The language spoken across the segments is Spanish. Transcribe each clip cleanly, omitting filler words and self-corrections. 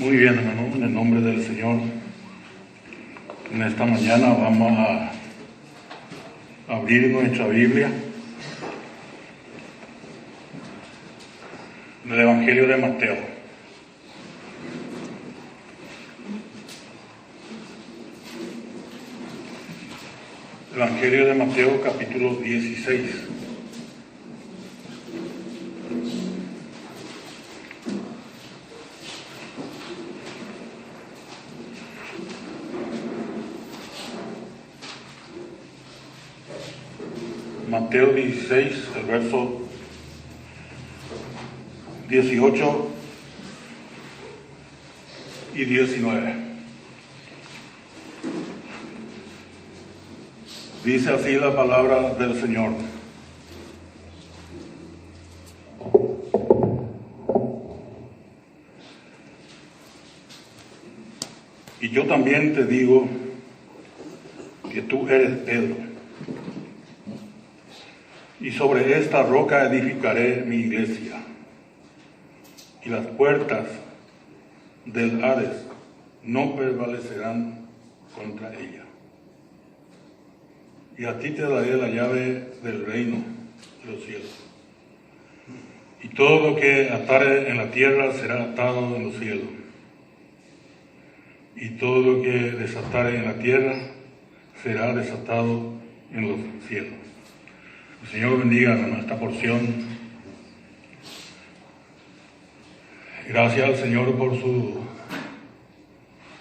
Muy bien, hermano, en el nombre del Señor. En esta mañana vamos a abrir nuestra Biblia del Evangelio de Mateo. Evangelio de Mateo, capítulo 16. Mateo 16, el verso 18 y 19. Dice así la palabra del Señor. Y yo también te digo que tú eres Pedro, y sobre esta roca edificaré mi iglesia, y las puertas del Hades no prevalecerán contra ella. Y a ti te daré la llave del reino de los cielos. Y todo lo que atare en la tierra será atado en los cielos, y todo lo que desatare en la tierra será desatado en los cielos. El Señor bendiga esta porción. Gracias al Señor por su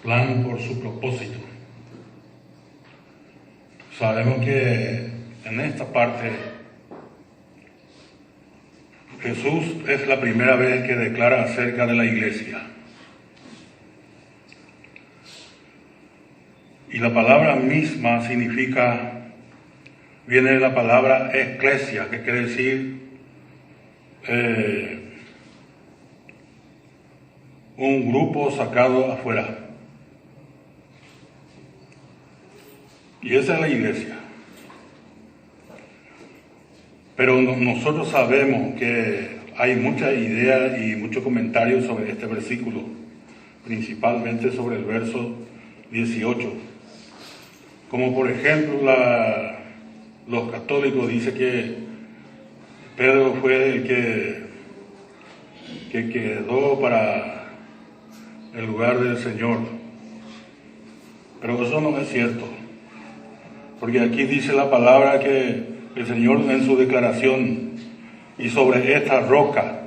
plan, por su propósito. Sabemos que en esta parte Jesús es la primera vez que declara acerca de la iglesia. Y la palabra misma viene de la palabra eclesia, que quiere decir un grupo sacado afuera. Y esa es la iglesia. Pero nosotros sabemos que hay muchas ideas y muchos comentarios sobre este versículo, principalmente sobre el verso 18. Como por ejemplo, los católicos dicen que Pedro fue el que quedó para el lugar del Señor. Pero eso no es cierto. Porque aquí dice la palabra que el Señor en su declaración, y sobre esta roca,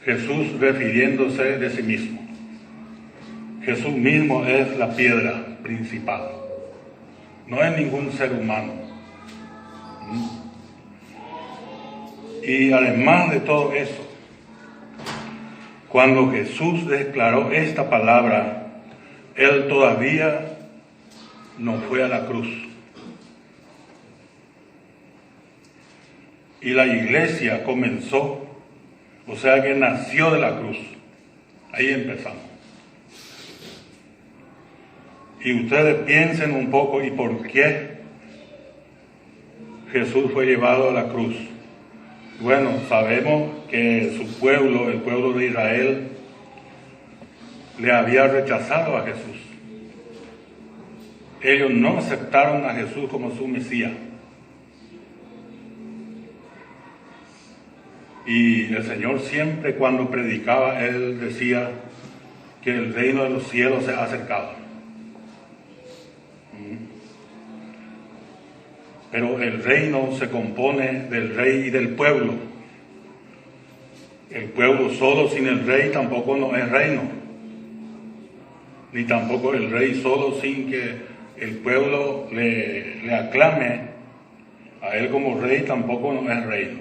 Jesús refiriéndose de sí mismo. Jesús mismo es la piedra principal. No es ningún ser humano. Y además de todo eso, cuando Jesús declaró esta palabra, Él todavía no fue a la cruz. Y la iglesia comenzó, o sea que nació de la cruz. Ahí empezamos. Y ustedes piensen un poco, ¿y por qué Jesús fue llevado a la cruz? Bueno, sabemos que su pueblo, el pueblo de Israel, le había rechazado a Jesús. Ellos no aceptaron a Jesús como su Mesías. Y el Señor siempre cuando predicaba, Él decía que el reino de los cielos se ha acercado. Pero el reino se compone del rey y del pueblo. El pueblo solo sin el rey tampoco no es reino. Ni tampoco el rey solo sin que el pueblo le aclame a él como rey tampoco no es reino.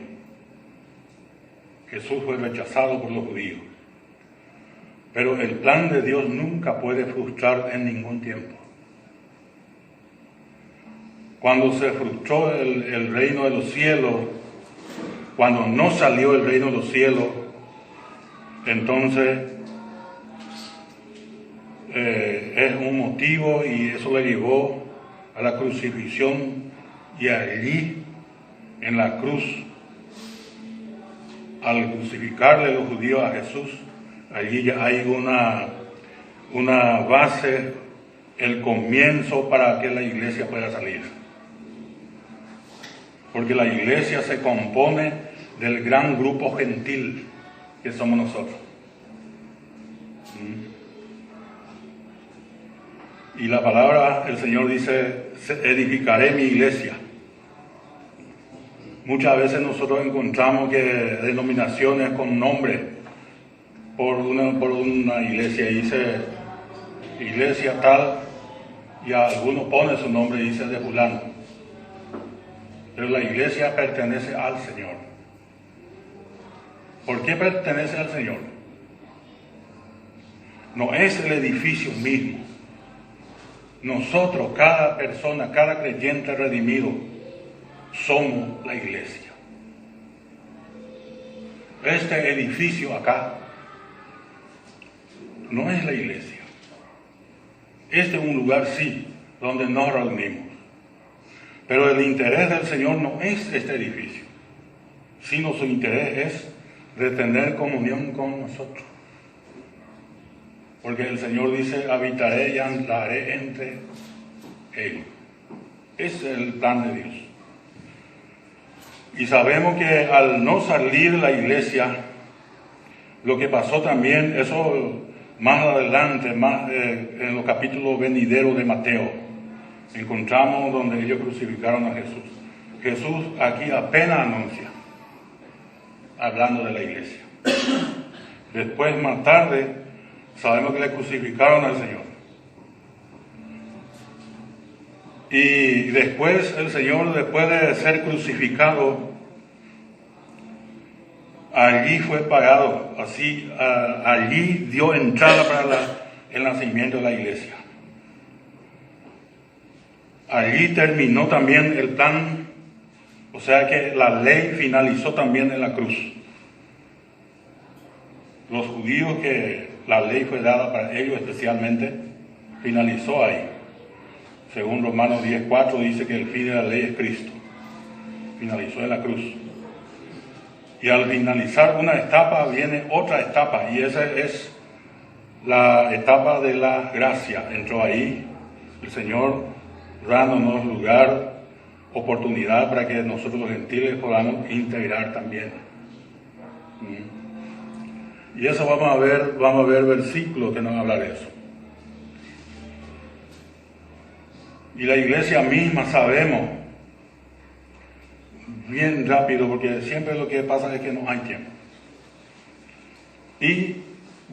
Jesús fue rechazado por los judíos. Pero el plan de Dios nunca puede frustrar en ningún tiempo. Cuando se frustró el reino de los cielos, cuando no salió el reino de los cielos, entonces es un motivo y eso le llevó a la crucifixión, y allí en la cruz, al crucificarle los judíos a Jesús, Allí ya hay una base, el comienzo para que la iglesia pueda salir. Porque la iglesia se compone del gran grupo gentil que somos nosotros. Y la palabra, el Señor dice, edificaré mi iglesia. Muchas veces nosotros encontramos que denominaciones con nombre por una iglesia, y dice iglesia tal, y a algunos pone su nombre y dice de fulano. Pero la iglesia pertenece al Señor. ¿Por qué pertenece al Señor? No es el edificio mismo. Nosotros, cada persona, cada creyente redimido, somos la iglesia. Este edificio acá no es la iglesia. Este es un lugar, sí, donde nos reunimos. Pero el interés del Señor no es este edificio, sino su interés es de tener comunión con nosotros. Porque el Señor dice, habitaré y andaré entre ellos. Ese es el plan de Dios. Y sabemos que al no salir la iglesia, lo que pasó también, eso más adelante, en los capítulos venideros de Mateo, encontramos donde ellos crucificaron a Jesús. Jesús aquí apenas anuncia, hablando de la iglesia. Después, más tarde, sabemos que le crucificaron al Señor. Y después el Señor, después de ser crucificado, allí fue pagado. Así, allí dio entrada para el nacimiento de la iglesia. Allí terminó también el plan, o sea que la ley finalizó también en la cruz. Los judíos, que la ley fue dada para ellos especialmente, finalizó ahí. Según Romanos 10:4 dice que el fin de la ley es Cristo. Finalizó en la cruz. Y al finalizar una etapa viene otra etapa, y esa es la etapa de la gracia. Entró ahí el Señor dándonos lugar, oportunidad para que nosotros los gentiles podamos integrar también. Y eso vamos a ver versículos que nos hablan de eso. Y la iglesia misma sabemos, bien rápido, porque siempre lo que pasa es que no hay tiempo. Y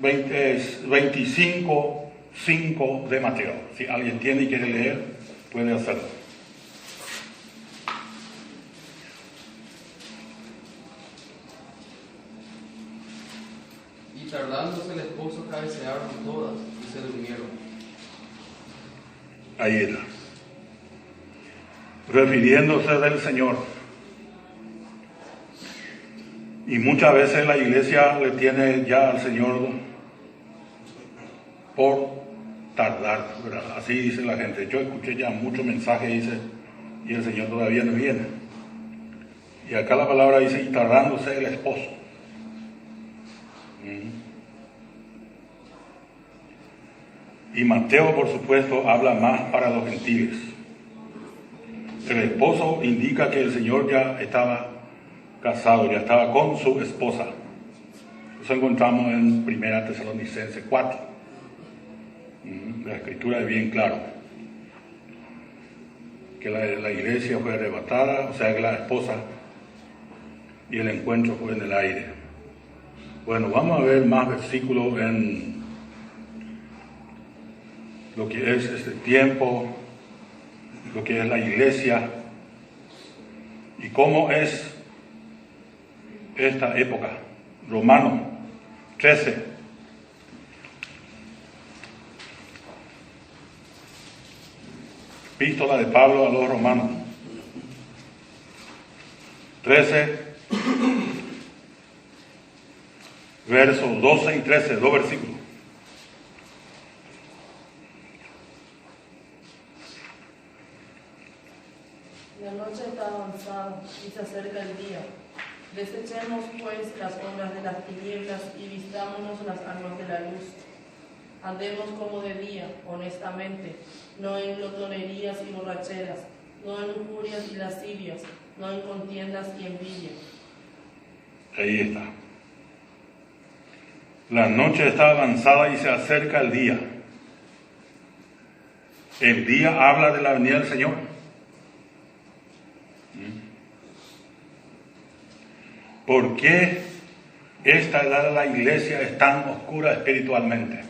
25:5 de Mateo. Si alguien tiene y quiere leer, puede hacerlo. Y tardándose el esposo cabecearon todas y se durmieron. Ahí era. Refiriéndose del Señor. Y muchas veces la iglesia le tiene ya al Señor por tardar, ¿verdad? Así dice la gente. Yo escuché ya muchos mensajes, dice, y el Señor todavía no viene. Y acá la palabra dice, y tardándose el esposo. Y Mateo, por supuesto, habla más para los gentiles. El esposo indica que el Señor ya estaba casado, ya estaba con su esposa. Eso encontramos en 1 Tesalonicenses 4. La escritura es bien claro. Que la iglesia fue arrebatada, o sea que la esposa, y el encuentro fue en el aire. Bueno, vamos a ver más versículos en lo que es este tiempo, lo que es la iglesia y cómo es esta época. Romanos 13. Epístola de Pablo a los Romanos 13, versos 12 y 13, 2 versículos. La noche está avanzada y se acerca el día. Desechemos pues las obras de las tinieblas y vistámonos las armas de la luz. Andemos como de día, honestamente, no en glotonerías y borracheras, no en lujurias y lascivias, no en contiendas y envidia. Ahí está. La noche está avanzada y se acerca el día. El día habla de la venida del Señor. ¿Por qué esta edad de la iglesia es tan oscura espiritualmente?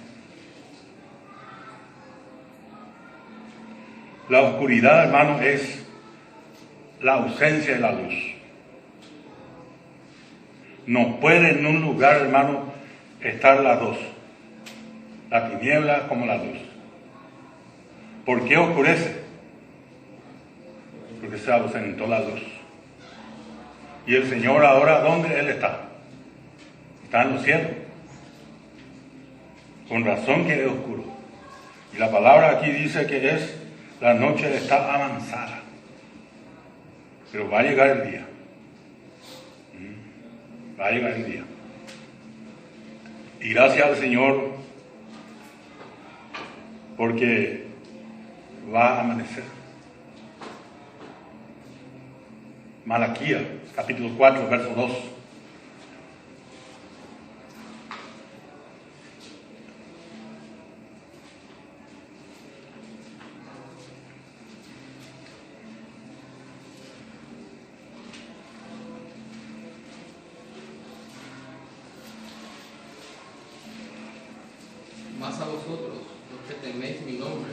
La oscuridad, hermano, es la ausencia de la luz. No puede en un lugar, hermano, estar las dos, la tiniebla como la luz. ¿Por qué oscurece? Porque se ausentó la luz. Y el Señor ahora, ¿dónde Él está? Está en los cielos. Con razón que es oscuro. Y la palabra aquí dice que es, la noche está avanzada. Pero va a llegar el día. Va a llegar el día. Y gracias al Señor, porque va a amanecer. Malaquías, capítulo 4, verso 2. Mas a vosotros, los que teméis mi nombre,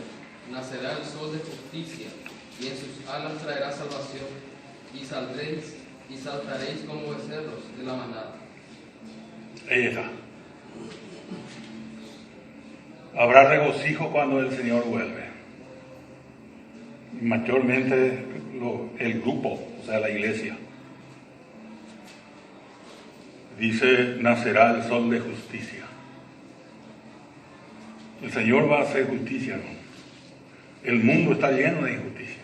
nacerá el sol de justicia, y en sus alas traerá salvación, y saldréis y saltaréis como becerros de la manada. Ahí está. Habrá regocijo cuando el Señor vuelve. Mayormente el grupo, o sea, la iglesia. Dice, nacerá el sol de justicia. El Señor va a hacer justicia, ¿no? El mundo está lleno de injusticia.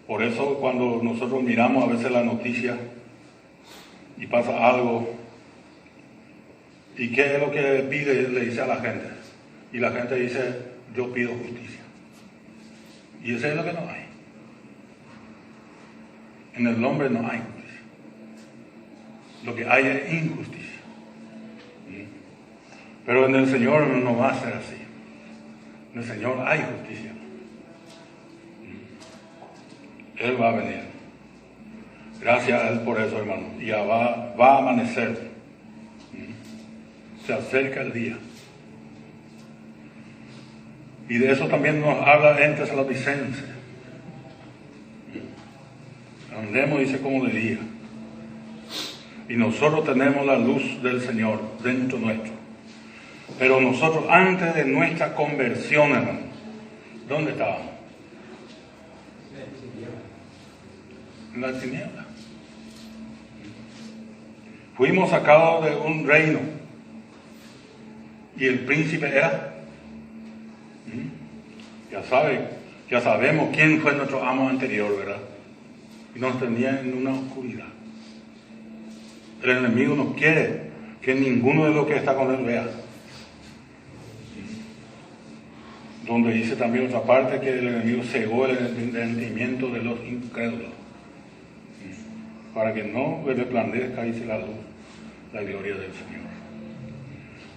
Por eso cuando nosotros miramos a veces la noticia y pasa algo, ¿y qué es lo que le dice a la gente? Y la gente dice, yo pido justicia. Y eso es lo que no hay. En el hombre no hay justicia. Lo que hay es injusticia. Pero en el Señor no va a ser así. En el Señor hay justicia. Él va a venir. Gracias a Él por eso, hermano. Y ya va a amanecer. Se acerca el día. Y de eso también nos habla en Tesalonicenses. Andemos, dice, como de día. Y nosotros tenemos la luz del Señor dentro nuestro. Pero nosotros, antes de nuestra conversión, hermano, ¿dónde estábamos? En la tiniebla. Fuimos sacados de un reino. Y el príncipe era. Ya sabemos quién fue nuestro amo anterior, ¿verdad? Y nos tenía en una oscuridad. El enemigo no quiere que ninguno de los que está con él vea. Donde dice también otra parte que el enemigo cegó el entendimiento de los incrédulos. Para que no resplandezca, dice la luz, la gloria del Señor.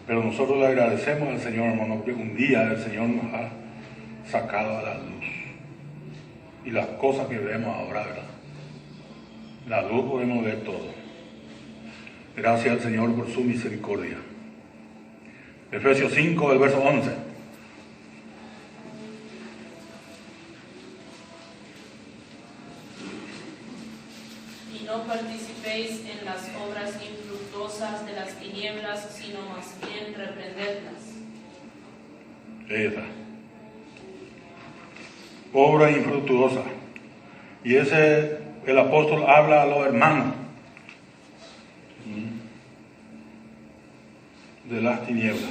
Pero nosotros le agradecemos al Señor, hermano, porque un día el Señor nos ha sacado a la luz. Y las cosas que vemos ahora, ¿verdad? La luz podemos ver todo. Gracias al Señor por su misericordia. Efesios 5, el verso 11. Y no participéis en las obras infructuosas de las tinieblas, sino más bien reprendedlas. Ahí está. Obra infructuosa. Y el apóstol habla a los hermanos de las tinieblas.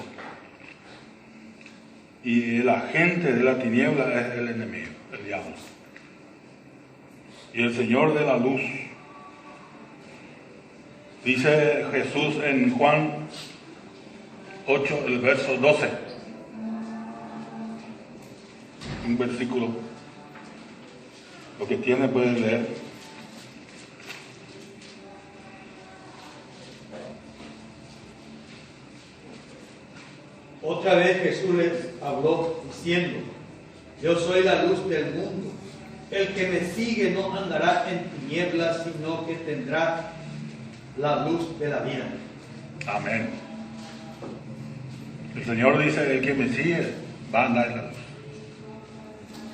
Y el agente de la tiniebla es el enemigo, el diablo. Y el Señor de la luz Dice Jesús en Juan 8, el verso 12. Un versículo. Lo que tiene puede leer. Otra vez Jesús les habló diciendo: yo soy la luz del mundo. El que me sigue no andará en tinieblas, sino que tendrá la luz de la vida. Amén. El Señor dice: el que me sigue va a andar en la luz.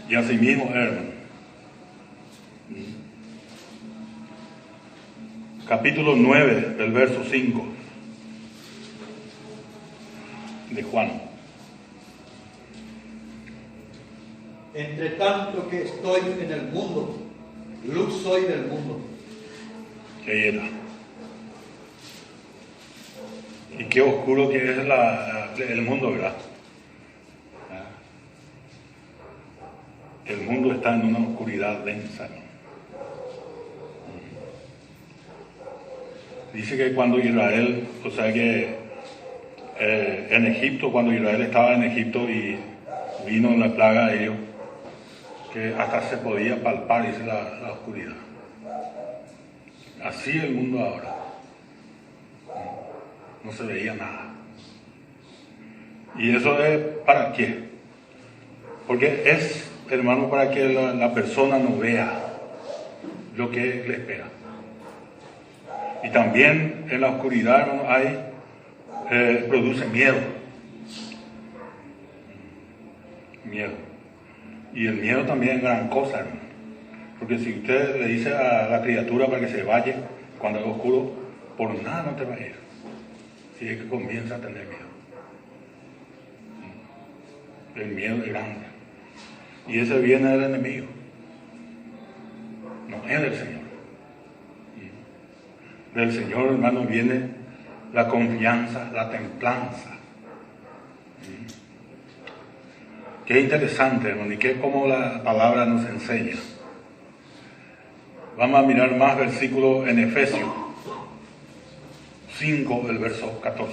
Y así mismo, hermano. Capítulo 9, del verso 5 de Juan. Entre tanto que estoy en el mundo, luz soy del mundo. Qué era. Y qué oscuro que es el mundo, ¿verdad? El mundo está en una oscuridad densa, ¿no? Dice que cuando Israel, o sea que en Egipto, cuando Israel estaba en Egipto y vino la plaga a ellos, que hasta se podía palpar, dice la oscuridad. Así el mundo ahora. No se veía nada. ¿Y eso es para qué? Porque es, hermano, para que la persona no vea lo que le espera. Y también en la oscuridad, hermano, produce miedo. Miedo. Y el miedo también es gran cosa, hermano. Porque si usted le dice a la criatura para que se vaya cuando es oscuro, por nada no te va a ir. Si es que comienza a tener miedo. El miedo es grande. Y ese viene del enemigo. No es del Señor. Del Señor, hermano, viene la confianza, la templanza. Qué interesante, hermano, y qué como la palabra nos enseña. Vamos a mirar más versículos en Efesios 5, el verso 14.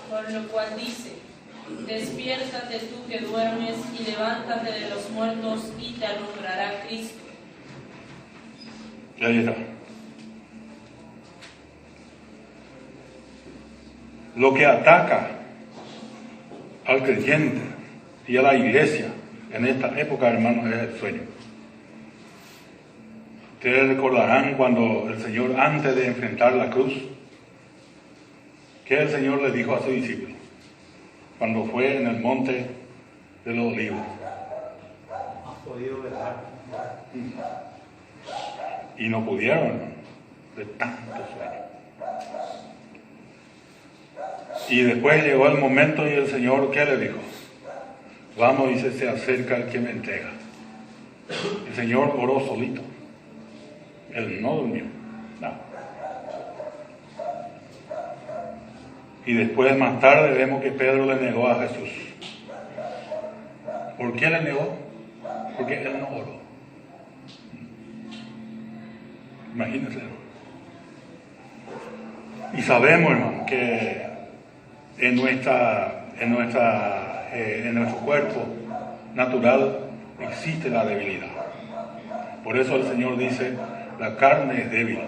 Por lo cual dice: despiértate tú que duermes y levántate de los muertos y te alumbrará Cristo. Ahí está. Lo que ataca al creyente y a la iglesia en esta época, hermanos, es el sueño. Ustedes recordarán cuando el Señor, antes de enfrentar la cruz, ¿qué el Señor le dijo a sus discípulos? Cuando fue en el monte de los olivos. ¿Has podido velar? Y no pudieron, hermano, de tanto sueño. Y después llegó el momento y el Señor, ¿qué le dijo? Vamos, dice, se acerca el que me entrega. El Señor oró solito. Él no durmió. No. Y después, más tarde, vemos que Pedro le negó a Jesús. ¿Por qué le negó? Porque él no oró. Imagínense. Y sabemos, hermano, que en nuestro cuerpo natural existe la debilidad. Por eso el Señor dice: la carne es débil,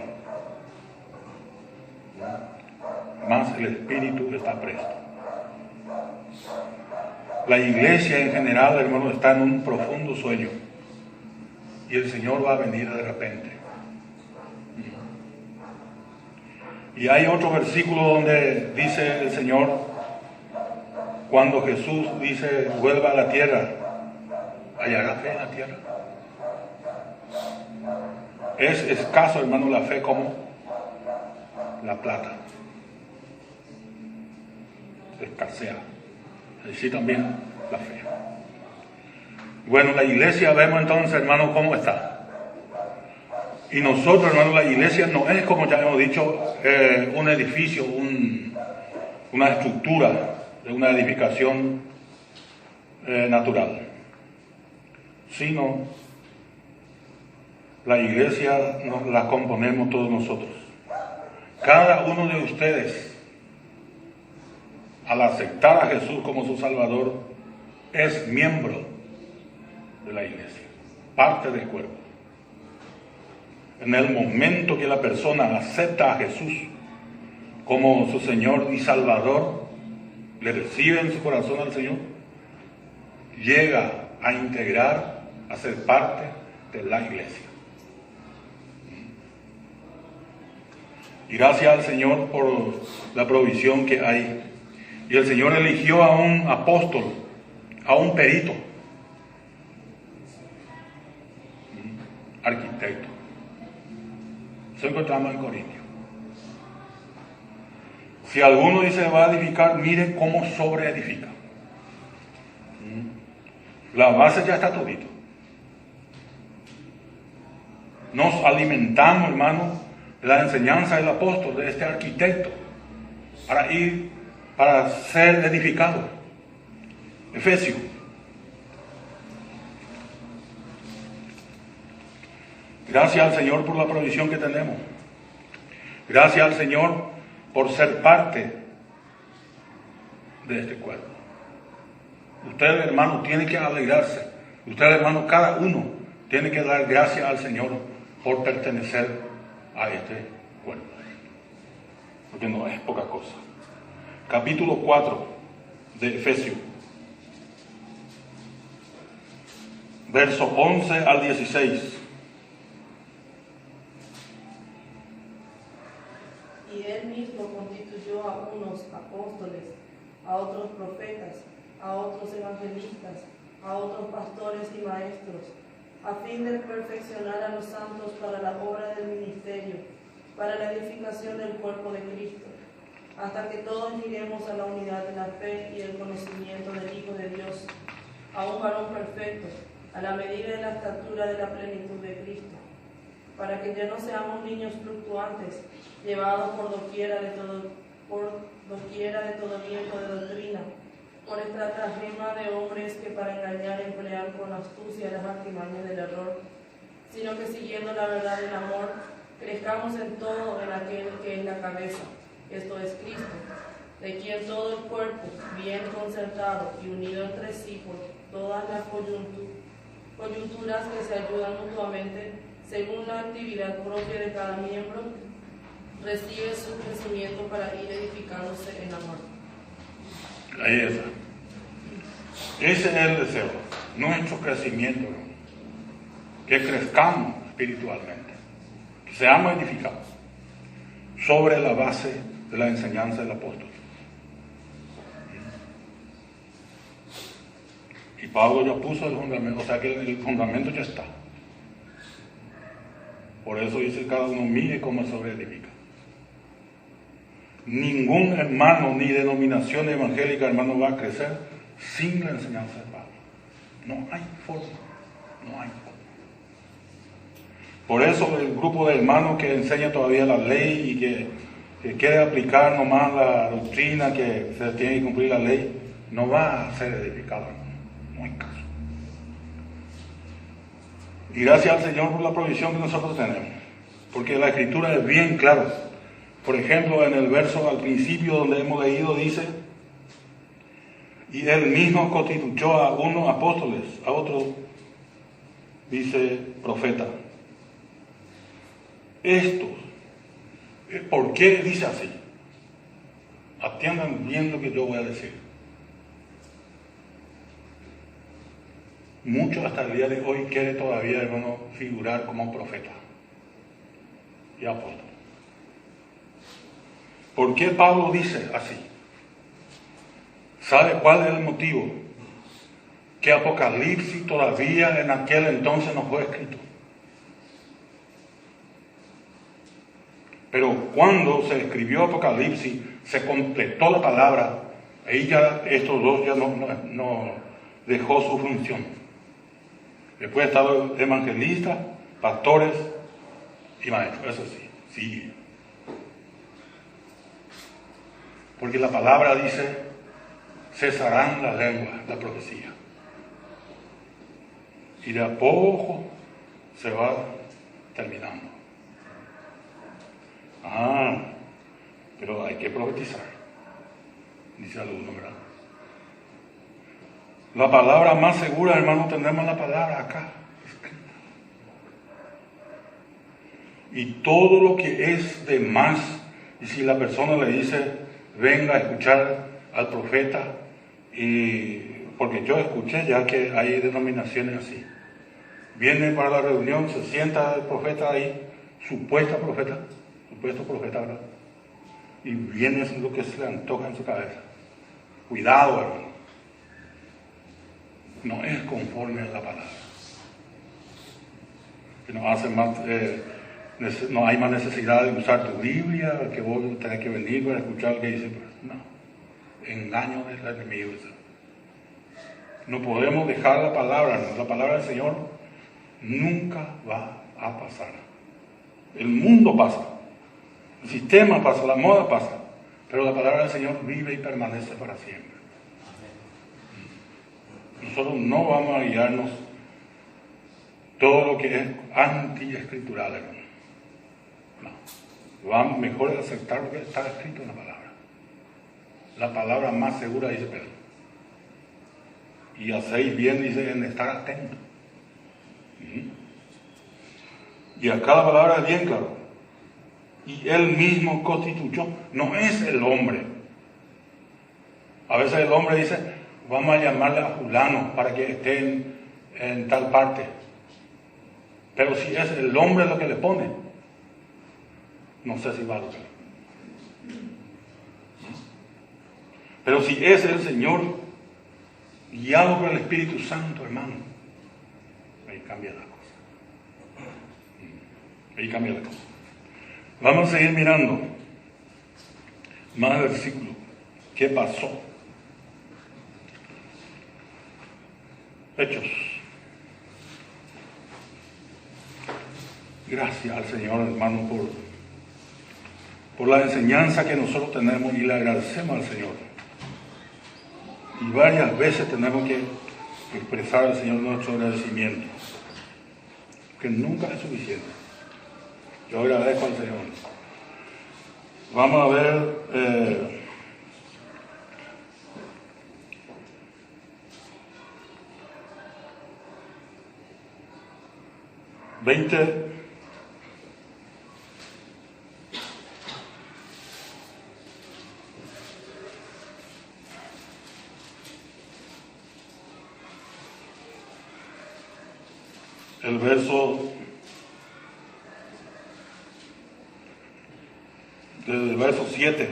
mas el espíritu está presto. La iglesia en general, hermano, está en un profundo sueño y el Señor va a venir de repente. Y hay otro versículo donde dice el Señor, cuando Jesús dice: vuelva a la tierra, ¿hallará fe en la tierra? Es escaso, hermano, la fe como la plata. Escasea. Así también la fe. Bueno, la iglesia, vemos entonces, hermano, cómo está. Y nosotros, hermano, la iglesia no es, como ya hemos dicho, un edificio, una estructura de una edificación natural, sino la iglesia la componemos todos nosotros. Cada uno de ustedes, al aceptar a Jesús como su Salvador, es miembro de la iglesia, parte del cuerpo. En el momento que la persona acepta a Jesús como su Señor y Salvador, le recibe en su corazón al Señor, llega a integrar, a ser parte de la iglesia. Y gracias al Señor por la provisión que hay. Y el Señor eligió a un apóstol, a un perito, arquitecto. Eso encontramos en Corintios. Si alguno dice va a edificar, mire cómo sobreedifica. La base ya está todito. Nos alimentamos, hermano, de la enseñanza del apóstol, de este arquitecto, para ser edificado. Efesios. Gracias al Señor por la provisión que tenemos. Gracias al Señor por ser parte de este cuerpo. Ustedes, hermanos, tienen que alegrarse. Ustedes, hermanos, cada uno tiene que dar gracias al Señor por pertenecer a este cuerpo. Porque no es poca cosa. Capítulo 4 de Efesios. Verso 11 al 16. Y él mismo constituyó a unos apóstoles, a otros profetas, a otros evangelistas, a otros pastores y maestros, a fin de perfeccionar a los santos para la obra del ministerio, para la edificación del cuerpo de Cristo, hasta que todos lleguemos a la unidad de la fe y el conocimiento del Hijo de Dios, a un varón perfecto, a la medida de la estatura de la plenitud de Cristo, para que ya no seamos niños fluctuantes, llevados por doquiera de todo viento de doctrina, por estratagema de hombres que para engañar emplean con astucia las artimañas del error, sino que siguiendo la verdad del amor, crezcamos en todo en aquel que es la cabeza, esto es Cristo, de quien todo el cuerpo, bien concertado y unido entre sí por todas las coyunturas que se ayudan mutuamente, según la actividad propia de cada miembro, recibe su crecimiento para ir edificándose en amor. Ahí está. Ese es el deseo, nuestro crecimiento, ¿no? Que crezcamos espiritualmente, que seamos edificados sobre la base de la enseñanza del apóstol. Y Pablo ya puso el fundamento, o sea que el fundamento ya está. Por eso dice cada uno mire cómo sobreedifica. Ningún hermano ni denominación evangélica, hermano, va a crecer sin la enseñanza de Pablo. No hay forma, no hay forma. Por eso el grupo de hermanos que enseña todavía la ley y que quiere aplicar nomás la doctrina que se tiene que cumplir la ley, no va a ser edificado, hermano. No hay caso. Y gracias al Señor por la provisión que nosotros tenemos, porque la Escritura es bien clara. Por ejemplo, en el verso al principio donde hemos leído dice, y él mismo constituyó a unos apóstoles, a otros dice profeta. Estos, ¿por qué dice así? Atiendan bien lo que yo voy a decir. Muchos hasta el día de hoy quieren todavía, hermano, figurar como profeta y apóstol. ¿Por qué Pablo dice así? ¿Sabe cuál es el motivo? Que Apocalipsis todavía en aquel entonces no fue escrito. Pero cuando se escribió Apocalipsis, se completó la palabra, ahí ya estos dos ya no dejó su función. Después estaban evangelistas, pastores y maestros, eso sí. Porque la palabra dice, cesarán las lenguas, la profecía. Y de a poco se va terminando. Pero hay que profetizar, dice alguno, ¿verdad? La palabra más segura, hermano, tenemos la palabra acá. Y todo lo que es de más, y si la persona le dice, venga a escuchar al profeta, porque yo escuché ya que hay denominaciones así. Viene para la reunión, se sienta el profeta ahí, supuesto profeta, ¿verdad? Y viene lo que se le antoja en su cabeza. Cuidado, hermano. No es conforme a la palabra. Que nos hace más, no hay más necesidad de usar tu Biblia, que vos tenés que venir para escuchar lo que dice. No, engaño del enemigo. No podemos dejar la palabra, ¿no? La palabra del Señor nunca va a pasar. El mundo pasa, el sistema pasa, la moda pasa, pero la palabra del Señor vive y permanece para siempre. Nosotros no vamos a guiarnos todo lo que es anti-escritural, hermano. No. Vamos mejor a aceptar lo que está escrito en la palabra. La palabra más segura, dice Pedro. Y hacéis bien, dice, en estar atento. Y acá la palabra es bien claro. Y él mismo constituyó. No es el hombre. A veces el hombre dice, vamos a llamarle a fulano para que esté en tal parte. Pero si es el hombre lo que le pone, no sé si va a lograr. Pero si es el Señor, guiado por el Espíritu Santo, hermano, ahí cambia la cosa. Ahí cambia la cosa. Vamos a seguir mirando más versículos. ¿Qué pasó? Hechos. Gracias al Señor, hermano, por la enseñanza que nosotros tenemos, y le agradecemos al Señor. Y varias veces tenemos que expresar al Señor nuestro agradecimiento, que nunca es suficiente. Yo agradezco al Señor. Vamos a ver el verso, desde el verso 7,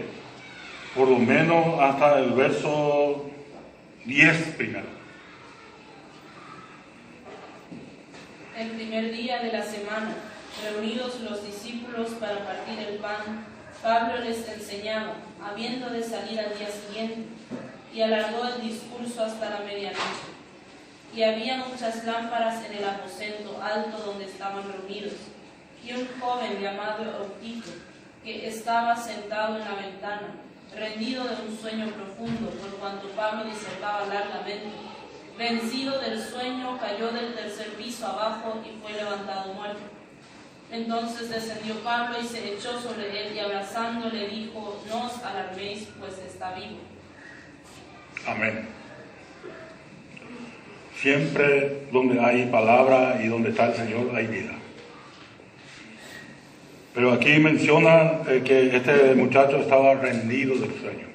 por lo menos hasta el verso 10 primero. El primer día de la semana, reunidos los discípulos para partir el pan, Pablo les enseñaba, habiendo de salir al día siguiente, y alargó el discurso hasta la medianoche. Y había muchas lámparas en el aposento alto donde estaban reunidos, y un joven llamado Eutico, que estaba sentado en la ventana, rendido de un sueño profundo, por cuanto Pablo disertaba largamente. Vencido del sueño, cayó del tercer piso abajo y fue levantado muerto. Entonces descendió Pablo y se echó sobre él, y abrazándole dijo, no os alarméis, pues está vivo. Amén. Siempre donde hay palabra y donde está el Señor hay vida. Pero aquí menciona que este muchacho estaba rendido del sueño.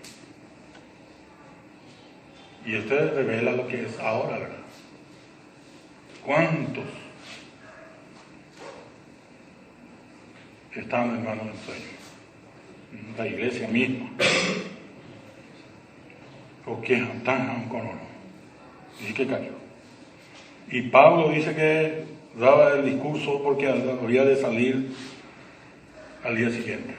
Y usted revela lo que es ahora, ¿verdad? ¿Cuántos están, hermanos, en sueño? La iglesia misma. ¿O qué están con oro? Dice que cayó. Y Pablo dice que daba el discurso porque había de salir al día siguiente.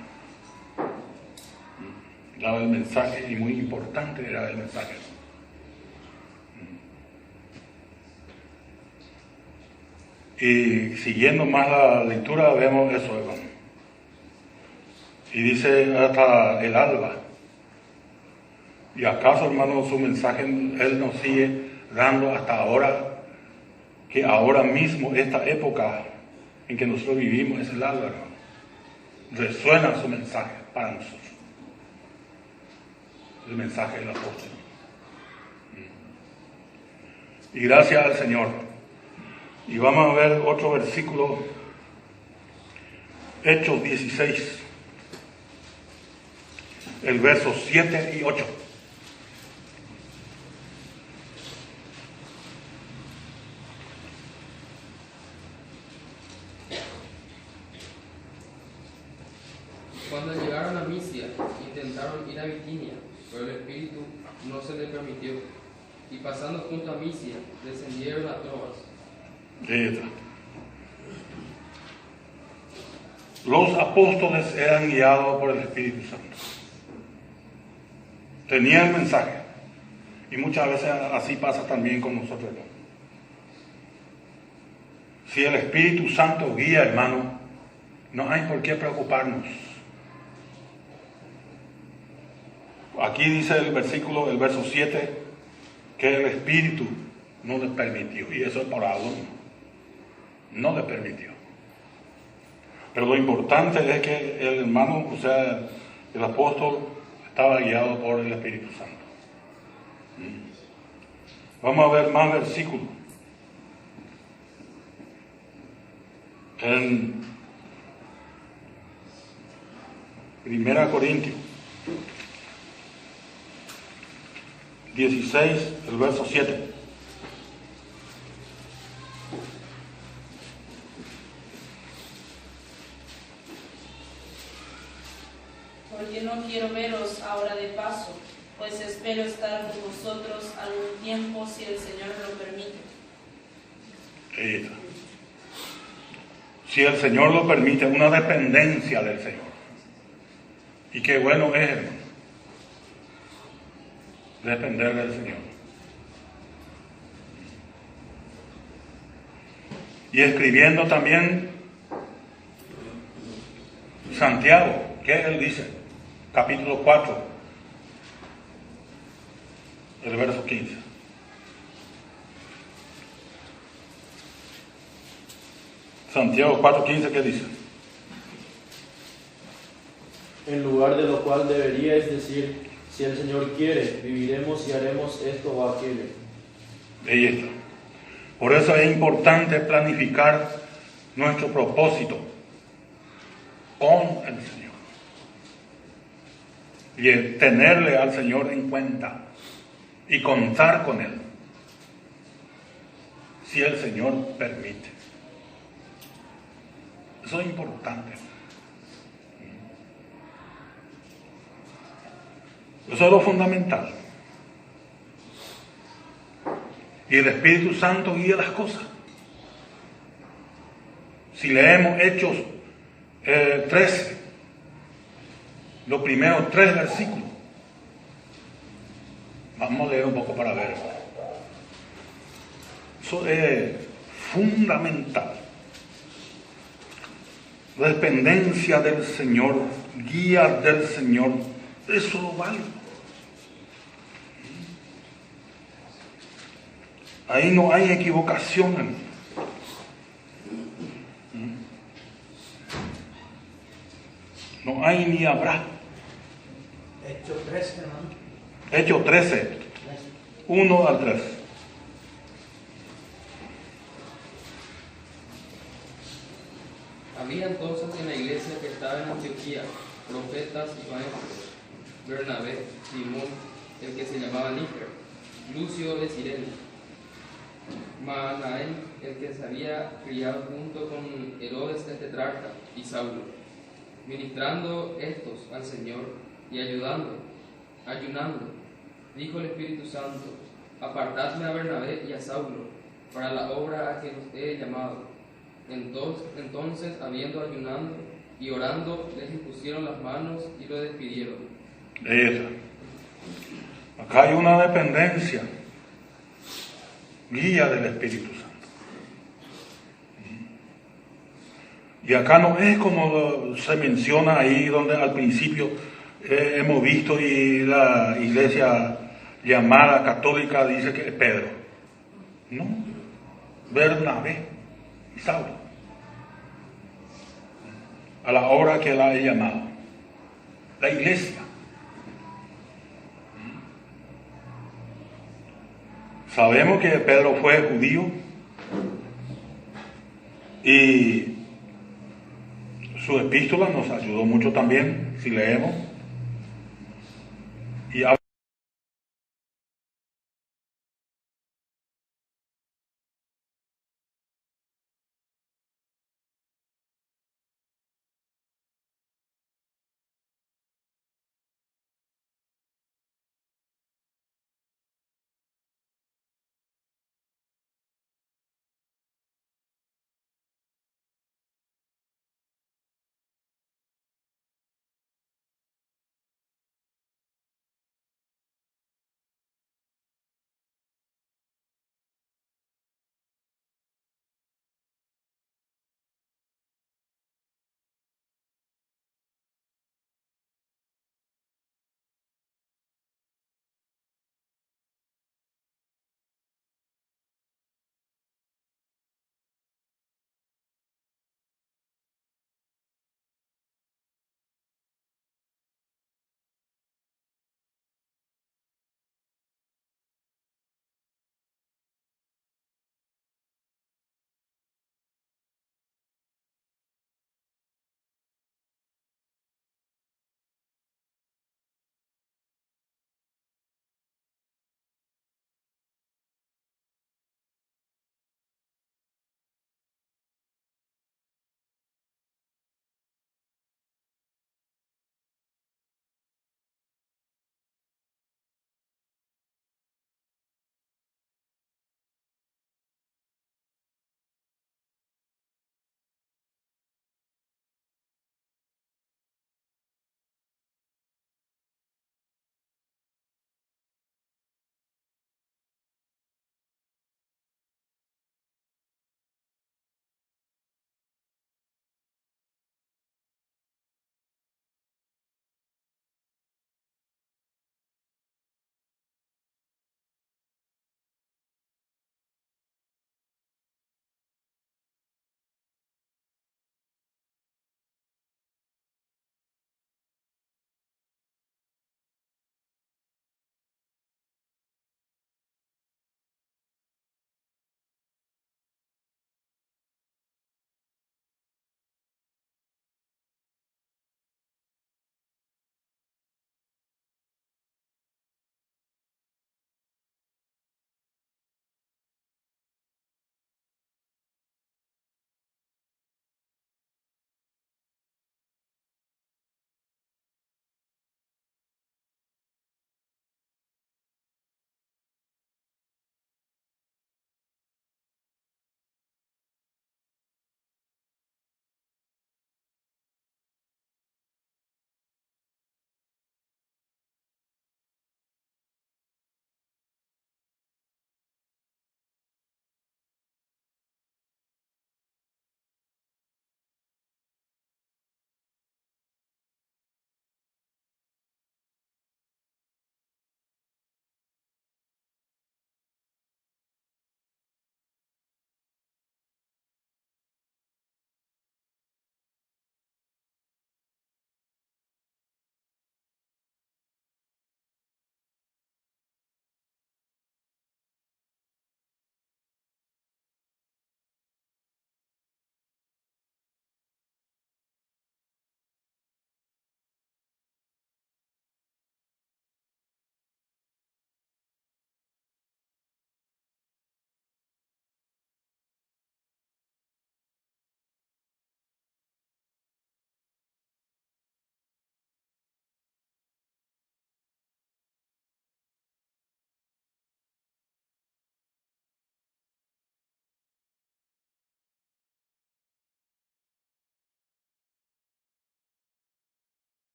Daba el mensaje, y muy importante era el mensaje. Y siguiendo más la lectura vemos eso, hermano. Y dice hasta el alba. ¿Y acaso, hermano, su mensaje él nos sigue dando hasta ahora? Que ahora mismo, esta época, en que nosotros vivimos es el alba, hermano. Resuena su mensaje para nosotros. El mensaje del apóstol. Y gracias al Señor. Y vamos a ver otro versículo, Hechos 16, el verso 7 y 8. Cuando llegaron a Misia, intentaron ir a Bitinia, pero el Espíritu no se les permitió. Y pasando junto a Misia, descendieron a Troas. Los apóstoles eran guiados por el Espíritu Santo. Tenían el mensaje. Y muchas veces así pasa también con nosotros, hermano. Si el Espíritu Santo guía, hermano, no hay por qué preocuparnos. Aquí dice el verso 7, que el Espíritu no les permitió. Y eso es por algo. No les permitió. Pero lo importante es que el hermano, o sea, el apóstol, estaba guiado por el Espíritu Santo. Vamos a ver más versículos. En 1 Corintios 16, el verso 7. Porque no quiero veros ahora de paso, pues espero estar con vosotros algún tiempo si el Señor me lo permite. Ahí está. Si el Señor lo permite, una dependencia del Señor. Y qué bueno es, hermano, depender del Señor. Y escribiendo también Santiago, ¿qué él dice? Capítulo 4, el verso 15. Santiago 4:15, ¿qué dice? En lugar de lo cual deberíais decir, si el Señor quiere, viviremos y haremos esto o aquello. Ahí está. Por eso es importante planificar nuestro propósito con el Señor. Y tenerle al Señor en cuenta y contar con Él, si el Señor permite. Eso es importante. Eso es lo fundamental. Y el Espíritu Santo guía las cosas. Si leemos Hechos 13, los primeros 3 versículos, vamos a leer un poco para ver. Eso es fundamental. Dependencia del Señor, guía del Señor, eso lo vale. Ahí no hay equivocación. No hay ni habrá. Hechos 13, hermano. Hechos 13, 1 al 3. Había entonces en la iglesia que estaba en Antioquía profetas y maestros: Bernabé, Simón, el que se llamaba Níger, Lucio de Cirene, Manaén, el que se había criado junto con Herodes el tetrarca, y Saulo. Ministrando estos al Señor y ayunando, dijo el Espíritu Santo: apartadme a Bernabé y a Saulo para la obra a que los he llamado. Entonces, habiendo ayunado y orando, les impusieron las manos y lo despidieron. Acá hay una dependencia, guía del Espíritu Santo. Y acá no es como se menciona ahí donde al principio hemos visto y la iglesia llamada católica dice que es Pedro. No, Bernabé y Saulo. a la obra que Él ha llamado, la iglesia. Sabemos que Pedro fue judío y su epístola nos ayudó mucho también, si leemos.